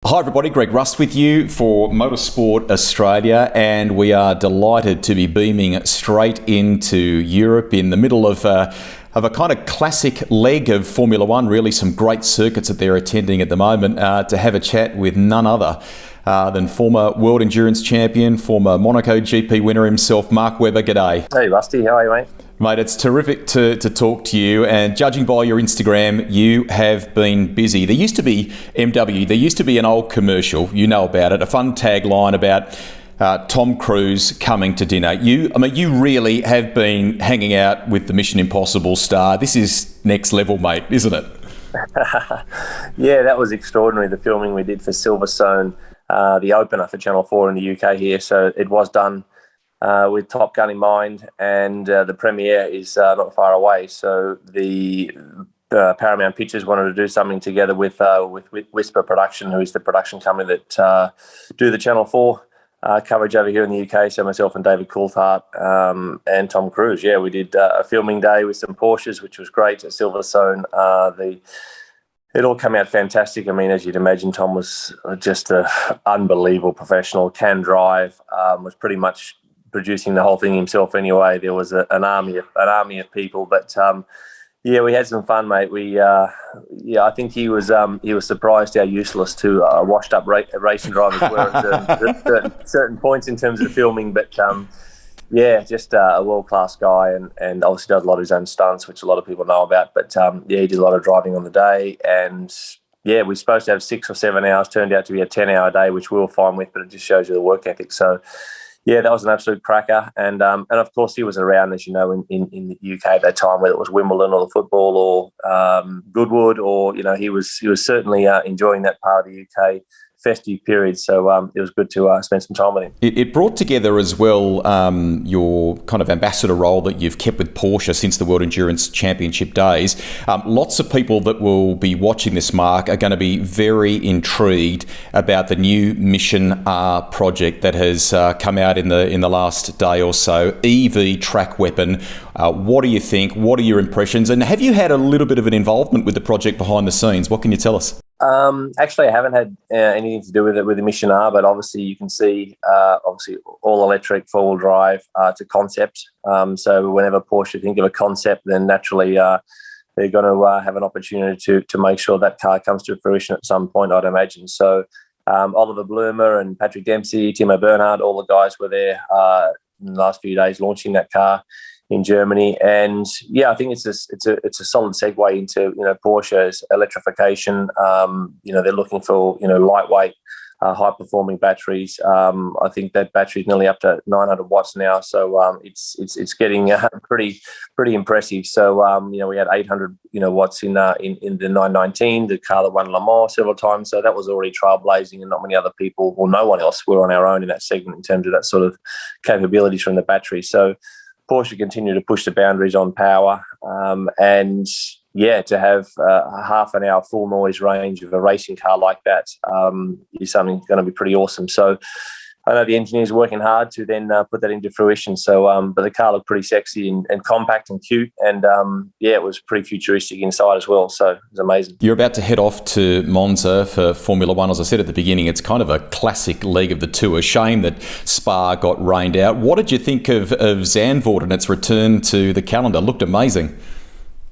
Hi everybody, Greg Rust with you for Motorsport Australia, and we are delighted to be beaming straight into Europe in the middle of a kind of classic leg of Formula One, really some great circuits that they're attending at the moment, to have a chat with none other than former World Endurance Champion, former Monaco GP winner himself, Mark Webber. G'day. Hey Rusty, how are you, mate? Mate, it's terrific to talk to you, and judging by your Instagram, you have been busy. There used to be there used to be an old commercial, you know about it, a fun tagline about Tom Cruise coming to dinner. You really have been hanging out with the Mission Impossible star. This is next level, mate, isn't it? Yeah, that was extraordinary, the filming we did for Silverstone, the opener for Channel 4 in the UK here. So it was done with Top Gun in mind, and the premiere is not far away. So the Paramount Pictures wanted to do something together with Whisper Production, who is the production company that do the Channel 4 coverage over here in the UK. So myself and David Coulthard and Tom Cruise, we did a filming day with some Porsches, which was great at Silverstone. It all came out fantastic. I mean, as you'd imagine, Tom was just an unbelievable professional, can drive, was pretty much producing the whole thing himself anyway. There was an army of people, but we had some fun, mate. I think he was surprised how useless two washed up racing drivers were at certain points in terms of filming, but just a world-class guy, and obviously does a lot of his own stunts, which a lot of people know about, but he did a lot of driving on the day, and we're supposed to have 6 or 7 hours, turned out to be a 10-hour day, which we were fine with, but it just shows you the work ethic. So that was an absolute cracker, and of course he was around, as you know, in the UK at that time, whether it was Wimbledon or the football or Goodwood, or he was certainly enjoying that part of the UK festive period. So it was good to spend some time with him. It brought together as well your kind of ambassador role that you've kept with Porsche since the World Endurance Championship days. Lots of people that will be watching this, Mark, are going to be very intrigued about the new Mission R project that has come out in the last day or so. EV track weapon. What do you think? What are your impressions? And have you had a little bit of an involvement with the project behind the scenes? What can you tell us? Actually, I haven't had anything to do with it with the Mission R, but obviously you can see, all electric, four-wheel drive to concept. So whenever Porsche think of a concept, then naturally they're going to have an opportunity to make sure that car comes to fruition at some point, I'd imagine. So Oliver Blumer and Patrick Dempsey, Timo Bernhard, all the guys were there in the last few days launching that car in Germany, and I think it's a solid segue into Porsche's electrification. They're looking for lightweight, high performing batteries. I think that battery is nearly up to 900 watts now, so it's getting pretty impressive. So we had 800 watts in the 919, the car that won Le Mans several times. So that was already trailblazing, and not many other people, or no one else, were on our own in that segment in terms of that sort of capabilities from the battery. So Porsche continue to push the boundaries on power, and to have a half an hour full noise range of a racing car like that is something going to be pretty awesome. So I know the engineers are working hard to then put that into fruition. So, but the car looked pretty sexy and compact and cute, and it was pretty futuristic inside as well. So it was amazing. You're about to head off to Monza for Formula One. As I said at the beginning, it's kind of a classic leg of the tour. Shame that Spa got rained out. What did you think of Zandvoort and its return to the calendar? Looked amazing.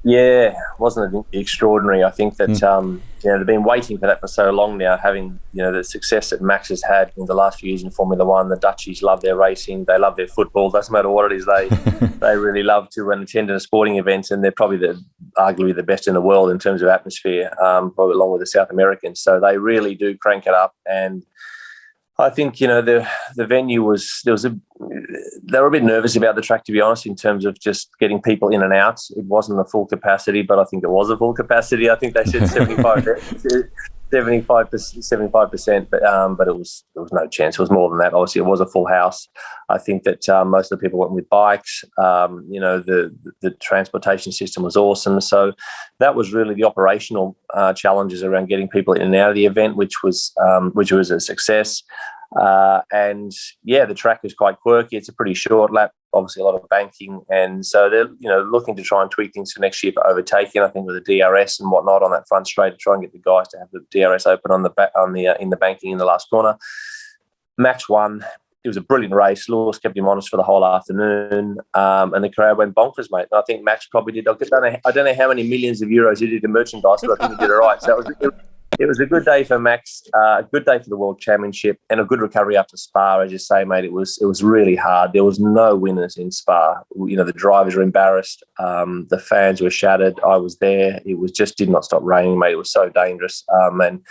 Yeah, wasn't it extraordinary? I think that they've been waiting for that for so long now, having the success that Max has had in the last few years in Formula One. The Dutchies love their racing, they love their football. Doesn't matter what it is, they really love to attend a sporting event, and they're probably arguably the best in the world in terms of atmosphere, probably along with the South Americans. So they really do crank it up, and I think the venue they were a bit nervous about the track, to be honest, in terms of just getting people in and out. It wasn't a full capacity, but I think it was a full capacity. I think they said 75%, but it was no chance. It was more than that. Obviously, it was a full house. I think that most of the people went with bikes. The transportation system was awesome. So that was really the operational challenges around getting people in and out of the event, which was a success. The track is quite quirky. It's a pretty short lap obviously a lot of banking, and so they're looking to try and tweak things for next year for overtaking. I think with the DRS and whatnot on that front straight to try and get the guys to have the DRS open on the in the banking in the last corner. Max won. It was a brilliant race. Lewis kept him honest for the whole afternoon, and the crowd went bonkers, mate. And I think Max probably did. I don't know how many millions of euros he did in merchandise, but I think he did it right. So it was a good day for Max, a good day for the World Championship, and a good recovery after Spa. As you say, mate, it was really hard. There was no winners in Spa. The drivers were embarrassed. The fans were shattered. I was there. It was just did not stop raining, mate. It was so dangerous. And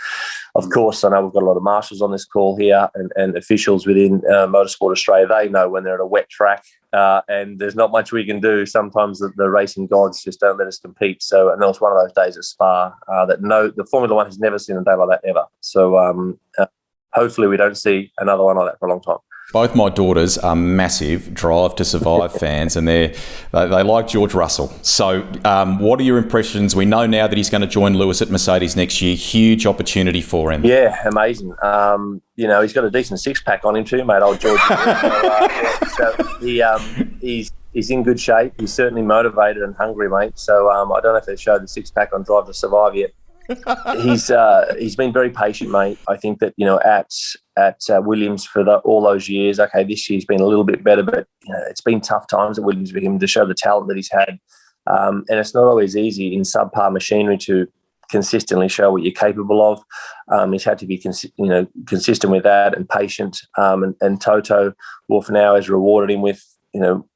of course, I know we've got a lot of marshals on this call here and officials within Motorsport Australia. They know when they're at a wet track. And there's not much we can do. Sometimes the racing gods just don't let us compete. So, and that was one of those days at Spa the Formula One has never seen a day like that ever. So hopefully we don't see another one like that for a long time. Both my daughters are massive Drive to Survive fans, and they like George Russell. So what are your impressions? We know now that he's going to join Lewis at Mercedes next year. Huge opportunity for him. Yeah, amazing. He's got a decent six-pack on him too, mate, old George. He's in good shape. He's certainly motivated and hungry, mate. So I don't know if they showed the six-pack on Drive to Survive yet. He's been very patient, mate. I think that at Williams for all those years. Okay, this year's been a little bit better, but it's been tough times at Williams for him to show the talent that he's had, and it's not always easy in subpar machinery to consistently show what you're capable of. He's had to be consistent with that and patient. And Toto Wolff now has rewarded him with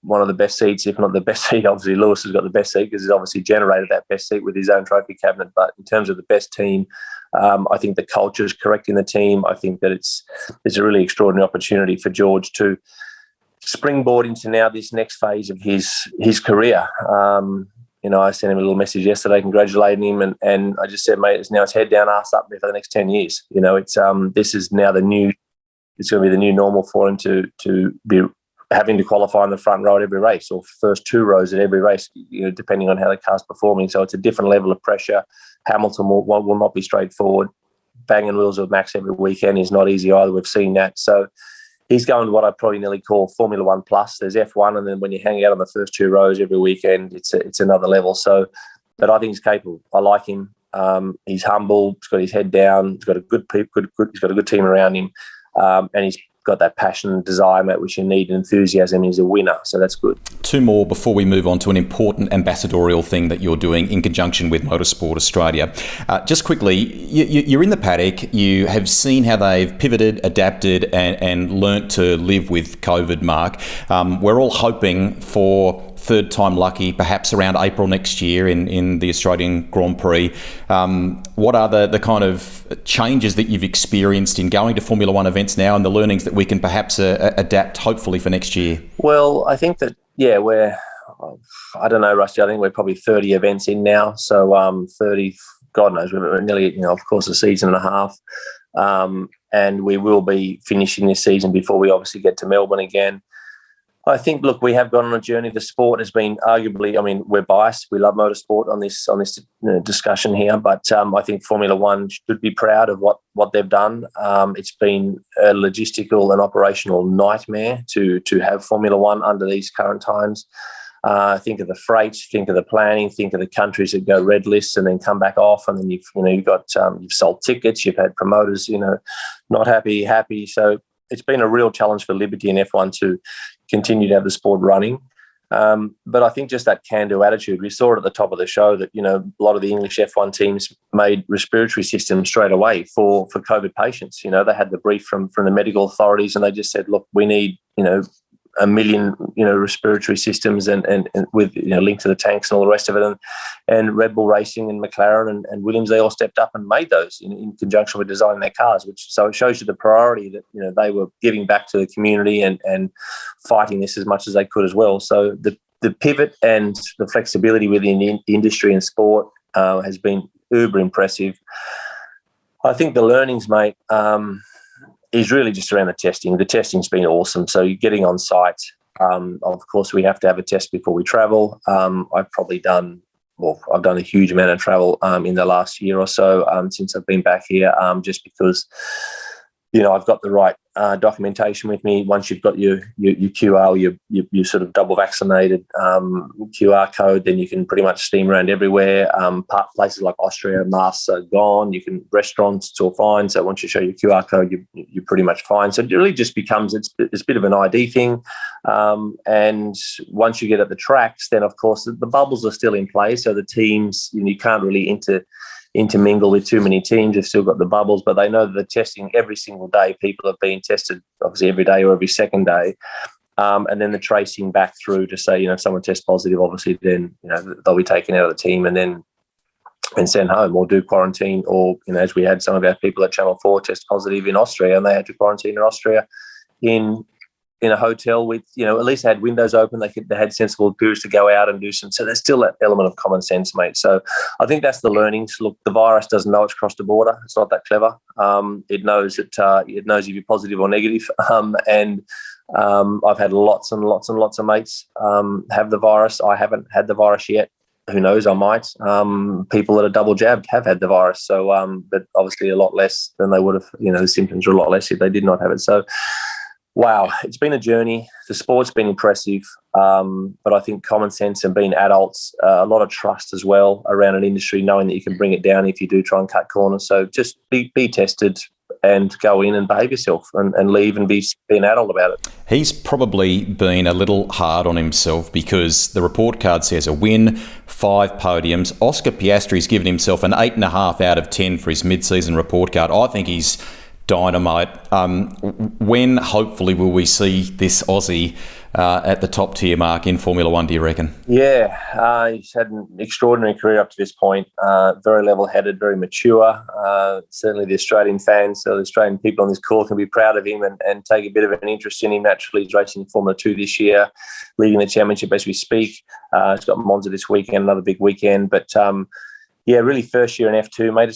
one of the best seats, if not the best seat. Obviously, Lewis has got the best seat because he's obviously generated that best seat with his own trophy cabinet. But in terms of the best team, I think the culture is correct in the team. I think that it's a really extraordinary opportunity for George to springboard into now this next phase of his career. I sent him a little message yesterday congratulating him, and I just said, mate, it's head down, ass up there for the next 10 years. This is now it's going to be the new normal for him to be having to qualify in the front row at every race or first two rows at every race, depending on how the car's performing. So it's a different level of pressure. Hamilton will not be straightforward. Banging wheels with Max every weekend is not easy either. We've seen that. So he's going to what I probably nearly call Formula One plus. There's F1, and then when you hang out on the first two rows every weekend, it's another level. So, but I think he's capable. I like him. He's humble. He's got his head down. He's got a good he's got a good team around him, and he's got that passion and desire, mate, which you need, and enthusiasm. He's a winner, so that's good. Two more before we move on to an important ambassadorial thing that you're doing in conjunction with Motorsport Australia. Just quickly, you're in the paddock. You have seen how they've pivoted, adapted, and learnt to live with COVID, Mark. We're all hoping for third time lucky, perhaps around April next year in the Australian Grand Prix. What are the kind of changes that you've experienced in going to Formula One events now, and the learnings that we can perhaps adapt, hopefully, for next year? Well, I think that, I don't know, Rusty, I think we're probably 30 events in now. So 30, God knows, we're nearly, of course, a season and a half. And we will be finishing this season before we obviously get to Melbourne again. I think, look, we have gone on a journey. The sport has been arguably, we're biased. We love motorsport on this discussion here, but I think Formula One should be proud of what they've done. It's been a logistical and operational nightmare to have Formula One under these current times. Think of the freight, think of the planning, think of the countries that go red lists and then come back off, and then you've sold tickets, you've had promoters, not happy. So it's been a real challenge for Liberty and F1 to continue to have the sport running. But I think just that can-do attitude, we saw it at the top of the show that, a lot of the English F1 teams made respiratory systems straight away for COVID patients. They had the brief from the medical authorities, and they just said, look, we need, 1 million, respiratory systems and with, linked to the tanks and all the rest of it. And Red Bull Racing and McLaren and Williams, they all stepped up and made those in conjunction with designing their cars, so it shows you the priority that, they were giving back to the community and fighting this as much as they could as well. So the pivot and the flexibility within the industry and sport has been uber impressive. I think the learnings, mate, is really just around the testing. The testing's been awesome. So you're getting on site. Of course, we have to have a test before we travel. I've done a huge amount of travel in the last year or so since I've been back here, just because I've got the right documentation with me. Once you've got your QR, you sort of double vaccinated QR code, then you can pretty much steam around everywhere. Places like Austria, masks are gone. Restaurants, it's all fine. So once you show your QR code, you're pretty much fine. So it really just becomes, it's a bit of an ID thing. And once you get at the tracks, then of course the bubbles are still in place. So the teams, you can't really intermingle with too many teams. They've still got the bubbles, but they know that they're testing every single day. People are being tested obviously every day or every second day. And then the tracing back through to say, if someone tests positive, obviously then, they'll be taken out of the team and sent home or do quarantine, or, as we had some of our people at Channel 4 test positive in Austria, and they had to quarantine in Austria in a hotel with, at least they had windows open. They had sensible periods to go out and do some. So there's still that element of common sense, mate. So I think that's the learnings. Look, the virus doesn't know it's crossed the border. It's not that clever. It knows that it knows if you're positive or negative. And I've had lots and lots and lots of mates have the virus. I haven't had the virus yet. Who knows? I might. People that are double jabbed have had the virus. So, but obviously a lot less than they would have. The symptoms are a lot less if they did not have it. So. Wow, it's been a journey. The sport's been impressive, but I think common sense and being adults, a lot of trust as well around an industry, knowing that you can bring it down if you do try and cut corners. So just be tested and go in and behave yourself and leave and be an adult about it. He's probably been a little hard on himself because the report card says a win, 5 podiums. Oscar Piastri's given himself an 8.5 out of 10 for his mid-season report card. I think he's dynamite. When, hopefully, will we see this Aussie at the top tier mark in Formula One, do you reckon? Yeah, he's had an extraordinary career up to this point. Very level-headed, very mature. Certainly the Australian fans, so the Australian people on this call can be proud of him and take a bit of an interest in him. Naturally, he's racing in Formula 2 this year, leading the championship as we speak. He's got Monza this weekend, another big weekend. But yeah, really first year in F2, mate.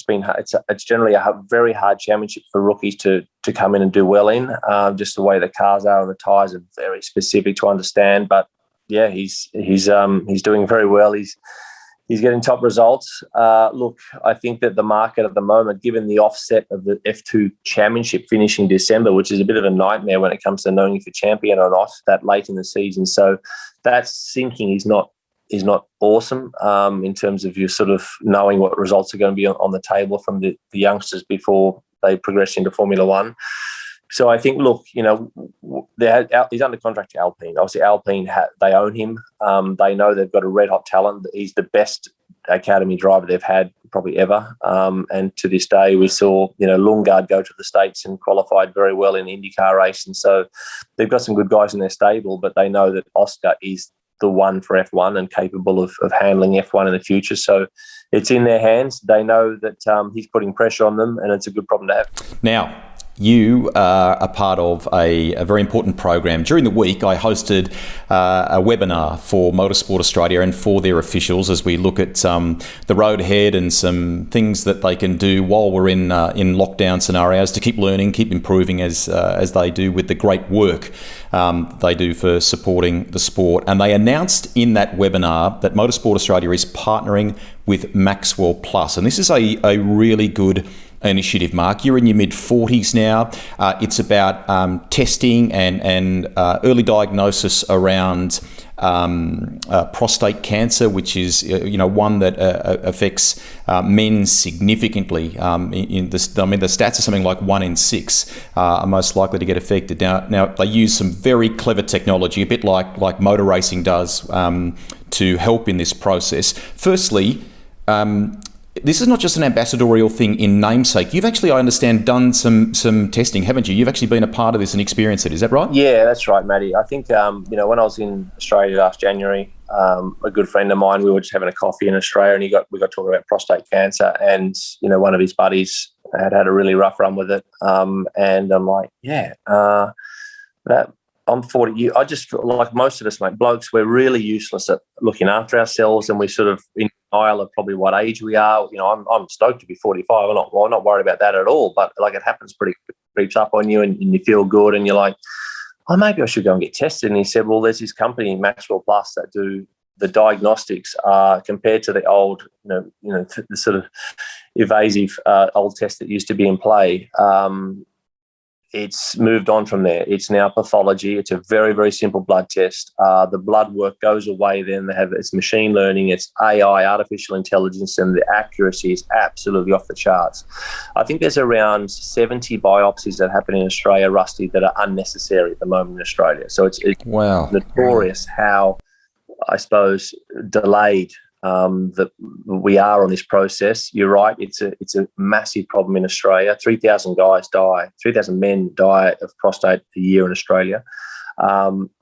It's generally a very hard championship for rookies to come in and do well in. Just the way the cars are and the tyres are very specific to understand. But yeah, he's doing very well. He's getting top results. Look, I think that the market at the moment, given the offset of the F2 championship finishing December, which is a bit of a nightmare when it comes to knowing if you're champion or not that late in the season. So that sinking is not awesome in terms of you sort of knowing what results are going to be on the table from the youngsters before they progress into Formula One. So I think, look, he's under contract to Alpine. Obviously, Alpine, they own him. They know they've got a red-hot talent. He's the best academy driver they've had probably ever. And to this day, we saw, Lundgaard go to the States and qualified very well in the IndyCar race. And so they've got some good guys in their stable, but they know that Oscar is the one for F1 and capable of handling F1 in the future. So it's in their hands. They know that he's putting pressure on them, and it's a good problem to have. Now, you are a part of a very important program. During the week, I hosted a webinar for Motorsport Australia and for their officials as we look at the road ahead and some things that they can do while we're in lockdown scenarios to keep learning, keep improving as they do with the great work they do for supporting the sport. And they announced in that webinar that Motorsport Australia is partnering with Maxwell Plus. And this is a really good initiative, Mark. You're in your mid-40s now. It's about testing and early diagnosis around prostate cancer, which is one that affects men significantly. The stats are something like 1 in 6 are most likely to get affected. Now they use some very clever technology, a bit like motor racing does, to help in this process. Firstly, this is not just an ambassadorial thing in namesake. You've actually, I understand, done some testing, haven't you? You've actually been a part of this and experienced it. Is that right? Yeah, that's right, Matty. I think, when I was in Australia last January, a good friend of mine, we were just having a coffee in Australia, and we got talking about prostate cancer, and, one of his buddies had a really rough run with it. And I'm like, I'm 40. I just feel like most of us, mate, blokes, we're really useless at looking after ourselves, and we sort of in denial of probably what age we are. I'm stoked to be 45. I'm not worried about that at all. But like it happens pretty quick, creeps up on you, and you feel good, and you're like, oh, maybe I should go and get tested. And he said, well, there's this company, Maxwell Plus, that do the diagnostics compared to the old, the sort of evasive old test that used to be in play. it's moved on from there. It's now pathology. It's a very, very simple blood test. The blood work goes away. Then it's machine learning, it's AI, artificial intelligence, and the accuracy is absolutely off the charts. I think there's around 70 biopsies that happen in Australia, Rusty, that are unnecessary at the moment in Australia. So it's Wow. notorious how, I suppose, delayed that we are on this process. You're right. It's a massive problem in Australia. 3,000 men die of prostate a year in Australia.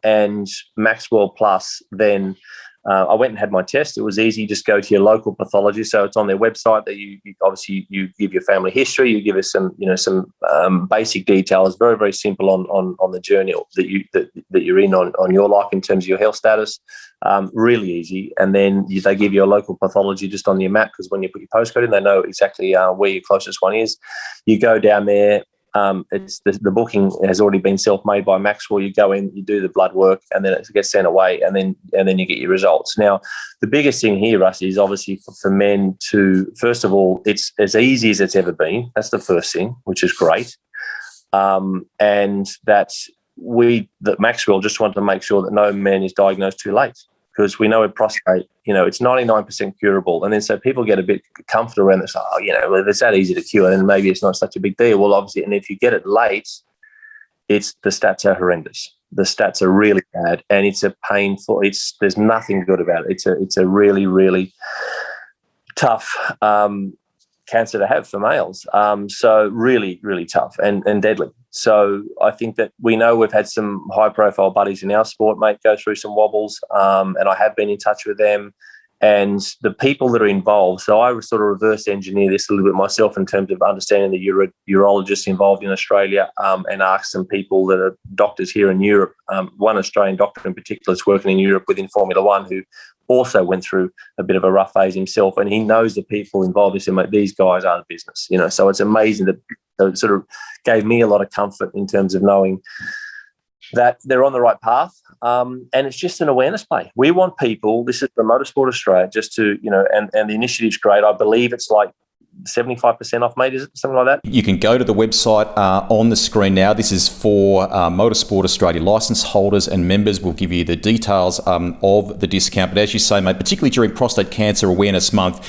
And Maxwell Plus, then I went and had my test. It was easy. Just go to your local pathologist. So it's on their website that you obviously you give your family history. You give us some basic details. Very, very simple on the journey that you're in on your life in terms of your health status. Really easy. And then they give you a local pathology just on your map, because when you put your postcode in, they know exactly where your closest one is. You go down there. It's the booking has already been self-made by Maxwell. You go in, you do the blood work, and then it gets sent away, and then you get your results. Now, the biggest thing here, Russ, is obviously for men to, first of all, it's as easy as it's ever been. That's the first thing, which is great. And that Maxwell just wanted to make sure that no man is diagnosed too late, because we know with prostate, it's 99% curable. And then so people get a bit comfortable around this, if it's that easy to cure, then maybe it's not such a big deal. Well, obviously, and if you get it late, the stats are horrendous. The stats are really bad, and it's a painful, there's nothing good about it. It's a really, really tough cancer to have for males. So really, really tough and deadly. So I think that we know we've had some high-profile buddies in our sport, mate, go through some wobbles, and I have been in touch with them and the people that are involved. So I sort of reverse engineer this a little bit myself in terms of understanding the urologists involved in Australia, and ask some people that are doctors here in Europe. One Australian doctor in particular is working in Europe within Formula One, who also went through a bit of a rough phase himself, and he knows the people involved. He said, mate, these guys are the business, so it's amazing that it sort of gave me a lot of comfort in terms of knowing that they're on the right path. And it's just an awareness play. We want people, this is the Motorsport Australia, just to, and the initiative's great. I believe it's like 75% off, mate, is it? Something like that? You can go to the website on the screen now. This is for Motorsport Australia licence holders and members. We'll give you the details of the discount. But as you say, mate, particularly during Prostate Cancer Awareness Month,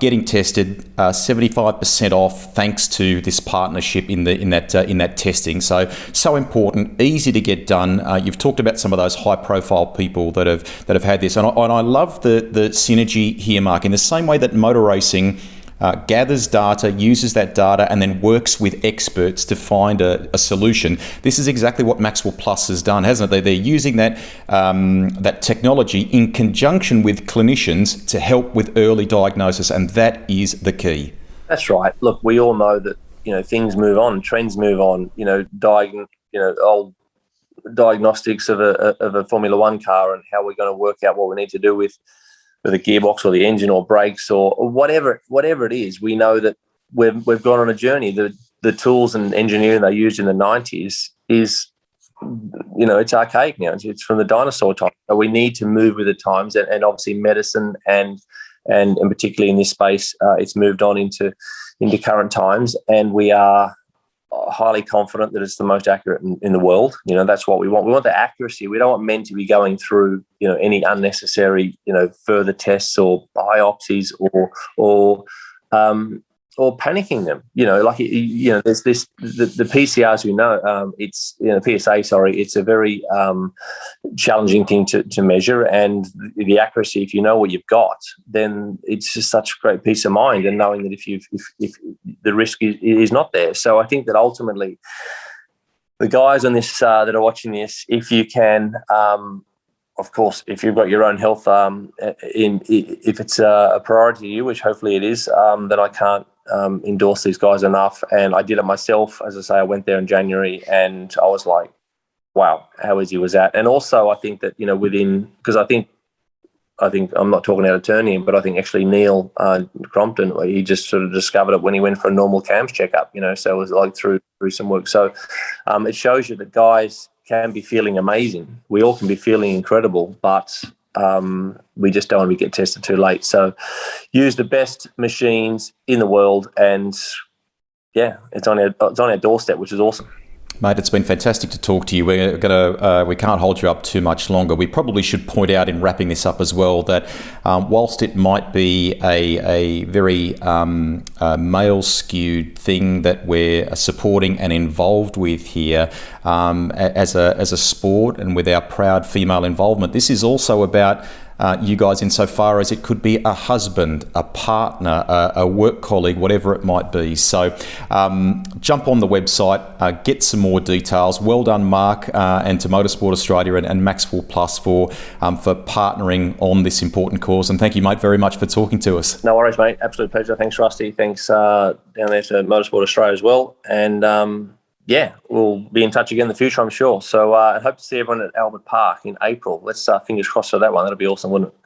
getting tested, 75% off thanks to this partnership in that testing. So important, easy to get done. You've talked about some of those high-profile people that have had this, and I love the synergy here, Mark. In the same way that motor racing gathers data, uses that data, and then works with experts to find a solution. This is exactly what Maxwell Plus has done, hasn't it? They're using that technology in conjunction with clinicians to help with early diagnosis, and that is the key. That's right. Look, we all know that things move on, trends move on. Old diagnostics of a Formula One car and how we're going to work out what we need to do with a gearbox or the engine or brakes or whatever it is. We know that we've gone on a journey. The tools and engineering they used in the 90s is, it's archaic now. It's from the dinosaur time. So we need to move with the times, and obviously medicine and particularly in this space, it's moved on into current times, and we are highly confident that it's the most accurate in the world. That's what we want. We want the accuracy. We don't want men to be going through, any unnecessary, further tests or biopsies or panicking them. There's this, the PCRs, it's, PSA, sorry, it's a very challenging thing to measure, and the accuracy, if you know what you've got, then it's just such great peace of mind, and knowing that if the risk is not there. So I think that ultimately the guys on this that are watching this, if you can, of course, if you've got your own health, if it's a priority to you, which hopefully it is, then I can't endorse these guys enough. And I did it myself. As I say, I went there in January, and I was like, wow, how easy was that? And also I think that, because I think I'm not talking out of turn here, but I think actually Neil Crompton, he just sort of discovered it when he went for a normal CAMS checkup, so it was like through some work. So it shows you that guys can be feeling amazing. We all can be feeling incredible, but we just don't want to get tested too late. So use the best machines in the world, and yeah, it's on our doorstep, which is awesome. Mate, it's been fantastic to talk to you. We can't hold you up too much longer. We probably should point out in wrapping this up as well that whilst it might be a very male-skewed thing that we're supporting and involved with here as a sport and with our proud female involvement, this is also about you guys insofar as it could be a husband, a partner, a work colleague, whatever it might be. So jump on the website, get some more details. Well done, Mark, and to Motorsport Australia and Maxwell Plus for partnering on this important cause. And thank you, mate, very much for talking to us. No worries, mate. Absolute pleasure. Thanks, Rusty. Thanks down there to Motorsport Australia as well. And we'll be in touch again in the future, I'm sure. So I hope to see everyone at Albert Park in April. Let's fingers crossed for that one. That'll be awesome, wouldn't it?